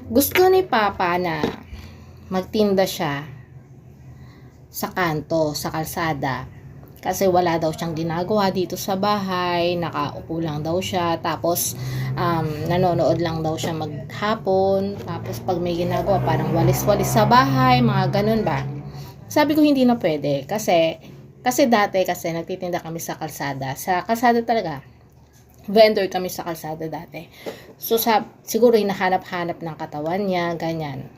Gusto ni Papa na magtinda siya sa kanto, sa kalsada. Kasi wala daw siyang ginagawa dito sa bahay, nakaupo lang daw siya, tapos nanonood lang daw siya maghapon, tapos pag may ginagawa parang walis-walis sa bahay, mga ganun ba. Sabi ko hindi na pwede, kasi dati kasi nagtitinda kami sa kalsada talaga, vendor kami sa kalsada dati. So siguro hinahanap-hanap ng katawan niya, ganyan.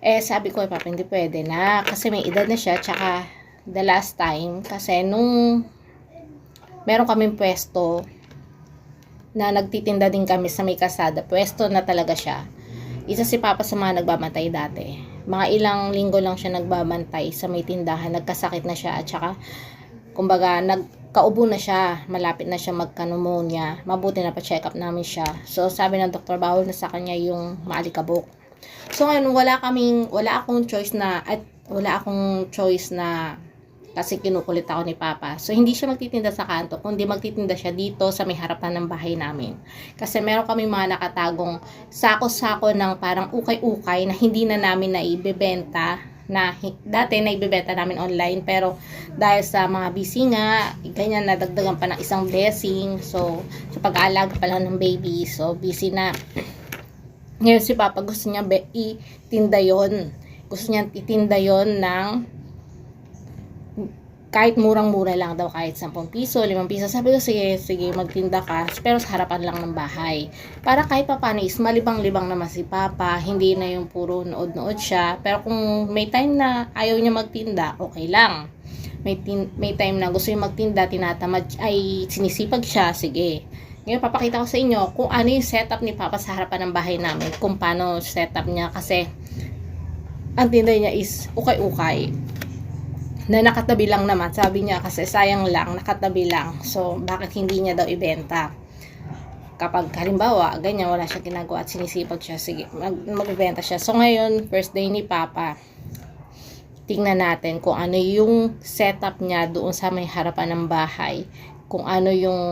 Sabi ko, Papa, hindi pwede na, kasi may edad na siya, tsaka the last time, kasi nung meron kaming pwesto na nagtitinda din kami sa may kalsada, pwesto na talaga siya. Isa si Papa sa mga nagbabantay dati. Mga ilang linggo lang siya nagbabantay sa may tindahan, nagkasakit na siya, at saka, kumbaga, nagkaubo na siya, malapit na siya magka-pneumonia, mabuti na pa-check up namin siya. So, sabi ng doktor, bawal na sa kanya yung maalikabok. So, ngayon, wala akong choice na kasi kinukulit ako ni Papa. So, hindi siya magtitinda sa kanto, kundi magtitinda siya dito sa may harapan ng bahay namin. Kasi meron kami mga nakatagong sako-sako ng parang ukay-ukay na hindi na namin naibebenta, na dati naibebenta namin online, pero dahil sa mga busy nga, ganyan, nadagdagan pa ng isang blessing. So, sa pag-aalaga pa lang ng baby, so busy na. Ngayon si Papa gusto niya itinda yon. Gusto niya itinda yon ng kahit murang-mura lang daw, kahit 10 piso, 5 piso. Sabi ko, sige, magtinda ka, pero sa harapan lang ng bahay. Para kahit pa paano is malibang-libang naman si Papa, hindi na yung puro nood-nood siya. Pero kung may time na ayaw niya magtinda, okay lang. May time na gusto niya magtinda, tinatamad, ay sinisipag siya, sige. Ngayon, papakita ko sa inyo kung ano yung setup ni Papa sa harapan ng bahay namin, kung paano setup niya, kasi ang tinda niya is ukay-ukay na nakatabi lang naman. Sabi niya kasi sayang lang, nakatabi lang. So, bakit hindi niya daw ibenta? Kapag halimbawa, ganyan, wala siya ginagawa at sinisipag siya, sige, magbenta siya. So, ngayon, first day ni Papa, tingnan natin kung ano yung setup niya doon sa may harapan ng bahay. Kung ano yung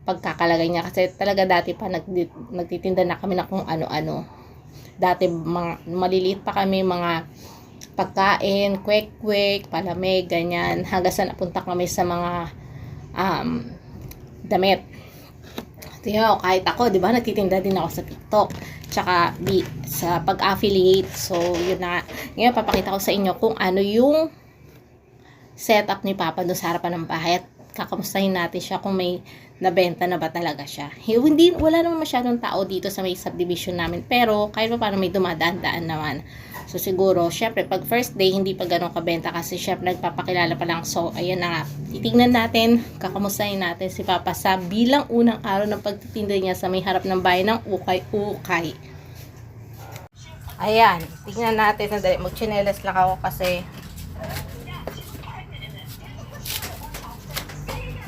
pagkakalagay niya. Kasi talaga dati pa nagtitinda na kami na kung ano-ano. Dati, maliliit pa kami, mga pagkain, kwek-kwek, palamig, ganyan, hanggang sa napunta kami sa mga damit. Tiyo, kahit ako, di ba, nagtitinda din ako sa TikTok, tsaka sa pag-affiliate. So, yun na. Ngayon, papakita ko sa inyo kung ano yung setup ni Papa doon sa harapan ng bahay, at kakamustahin natin siya kung may nabenta na ba talaga siya. Wala naman masyadong tao dito sa may subdivision namin, pero kahit pa paano may dumadaan-daan naman. So, siguro, syempre, pag first day, hindi pa ganun kabenta kasi syempre, nagpapakilala pa lang. So, ayan na nga. Titignan natin, kakamustahin natin si Papa sa bilang unang araw ng pagtitinda niya sa may harap ng bahay ng ukay-ukay. Ayan, tignan natin. Sandali, mag-chinelas lang ako kasi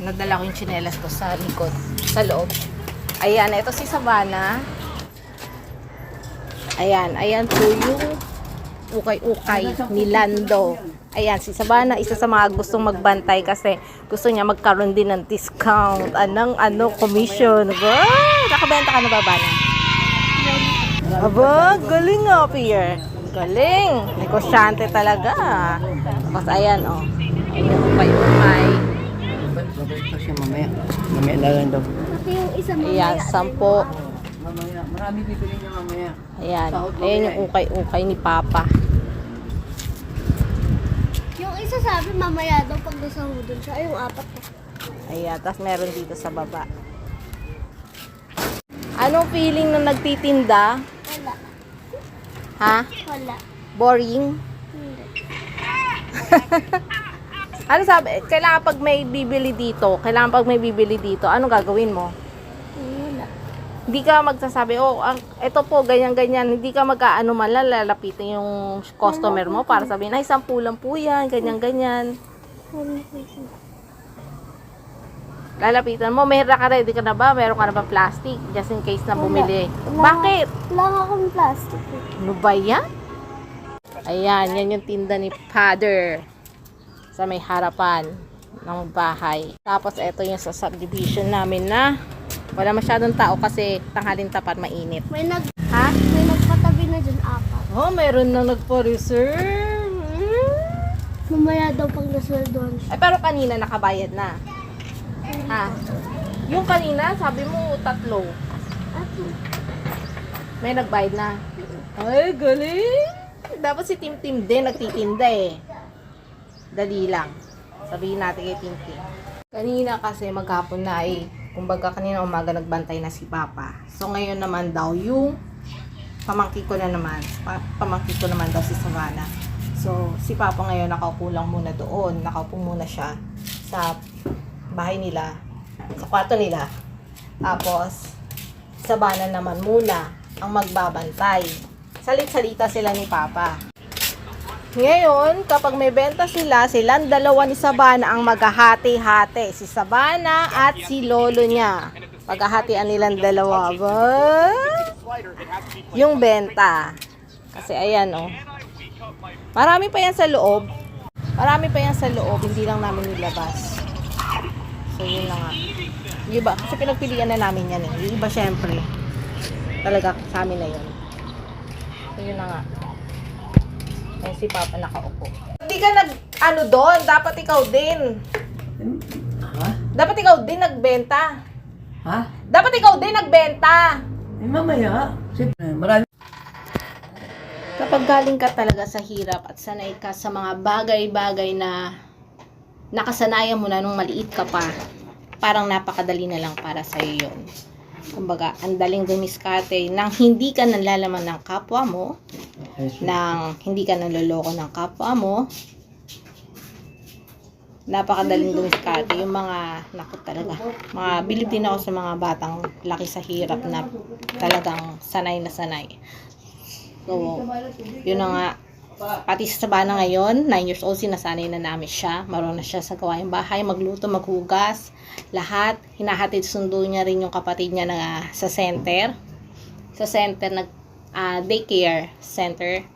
nadala ko yung chinelas ko sa likod, sa loob. Ayan, ito si Savannah. Ayan po yung ukay-ukay ni Lando. Ayan, si Savannah, isa sa mga gustong magbantay kasi gusto niya magkaroon din ng discount, commission. Wow! Nakabenta ka na ba, Bana? Aba, galing nga, Pierre. Galing. Negosyante talaga. Tapos, ayan, oh. Ayan, ukay-ukay. Ito siya mamaya. Mamaya na lang daw. Ayan, 10. Mamaya. Marami bibili niya mamaya. Ayan yung ukay-ukay ni Papa. Yung isa sabi mamaya daw pag nasa hudon siya. Ay, yung 4 na. Ayan, tapos meron dito sa baba. Anong feeling na nagtitinda? Wala. Ha? Wala. Boring? Hindi. Ano sabi? Kailangan pag may bibili dito, anong gagawin mo? Wala. Hindi ka magsasabi, ito po, ganyan-ganyan. Hindi ka mag-aano man, lalapitin yung customer mo para sabihin, ay, 10 lang po yan, ganyan-ganyan. Lalapitan mo, ready ka na ba? Meron ka na ba plastic? Just in case na bumili. Bakit? Wala nga akong plastic. Ano ba yan? Ayan, yan yung tinda ni Father sa may harapan ng bahay. Tapos, ito yung sa subdivision namin na wala masyadong tao kasi tanghalin tapat mainit. May Ha? nagpatabi na dyan, 4. Oh, meron na nagpa-reserve. Mamaya daw pag nasweldohan siya. Ay, pero kanina nakabayad na. Ha? Yung kanina, sabi mo, 3. At May nagbayad na. Ay, galing. Dapat si Tim Tim din nagtitinda eh. Dali lang. Sabihin natin kay Tim Tim. Kanina kasi maghapon na eh. Kumbaga kanina umaga nagbantay na si Papa. So ngayon naman daw yung pamangkin ko naman daw si Savannah. So si Papa ngayon nakaupo lang muna doon. Nakaupo muna siya sa bahay nila. Sa kwarto nila. Tapos Savannah naman muna ang magbabantay. Salit-salita sila ni Papa. Ngayon, kapag may benta sila, silang dalawa ni Savannah ang maghahati-hati. Si Savannah at si lolo niya. Paghahatian nilang dalawa. Ba? Yung benta. Kasi ayan oh. Marami pa yan sa loob. Marami pa yan sa loob. Hindi lang namin nilabas. So yun na nga. Yung iba, kasi pinagpilian na namin yan eh. Yung iba syempre. Talaga sa amin na yun. So yun na nga. Ayan si Papa nakaupo. Hindi ka doon. Dapat ikaw din. Ha? Dapat ikaw din nagbenta. Ha? Dapat ikaw din nagbenta. Eh, mamaya. Siyempre, marami. Kapag galing ka talaga sa hirap at sanay ka sa mga bagay-bagay na nakasanayan mo na nung maliit ka pa, parang napakadali na lang para sa'yo yun. Kumbaga, ang daling dumiskarte nang hindi ka nalalaman ng kapwa mo, nang hindi ka naloloko ng kapwa mo. Napakadaling dumiskarte. Yung mga, naku talaga, bilib din ako sa mga batang laki sa hirap na talagang sanay na sanay. So, yun na nga. Pati sa Savannah ngayon, 9 years old, sinasanay na namin siya. Marunong na siya sa gawaing bahay, magluto, maghugas, lahat. Hinahatid sundo niya rin yung kapatid niya na sa center. Sa center, daycare center.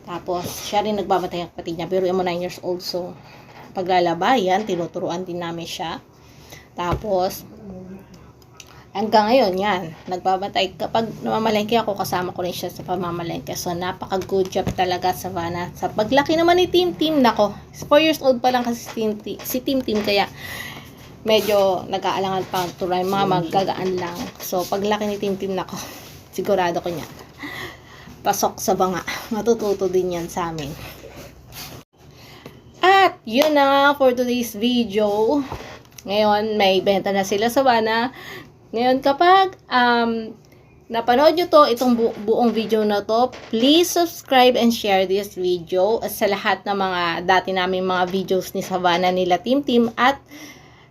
Tapos, siya rin nagbabantay ang kapatid niya. Pero yung 9 years old, so, paglalabayan, tinuturuan din namin siya. Tapos, hanggang ngayon, yan. Nagbabantay. Kapag namamalengke ako, kasama ko rin siya sa pamamalengke. So, napaka-good job talaga, Savannah. Sa paglaki naman ni Tim Tim, nako. 4 years old pa lang kasi si Tim Tim. Kaya, medyo nag-aalangan pa ang turay. Mga magagaan lang. So, paglaki ni Tim Tim, nako. Sigurado ko niya. Pasok sa banga. Matututo din yan sa amin. At, yun na nga for today's video. Ngayon, may benta na sila, Savannah. Ngayon, kapag napanood nyo itong buong video na to, please subscribe and share this video. At sa lahat ng mga dati namin mga videos ni Savannah, nila Tim Tim at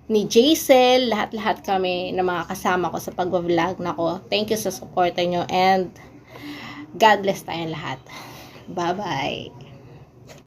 ni Jaisel, lahat-lahat kami na mga kasama ko sa pag-vlog. Nako, thank you sa support nyo and God bless tayong lahat. Bye-bye.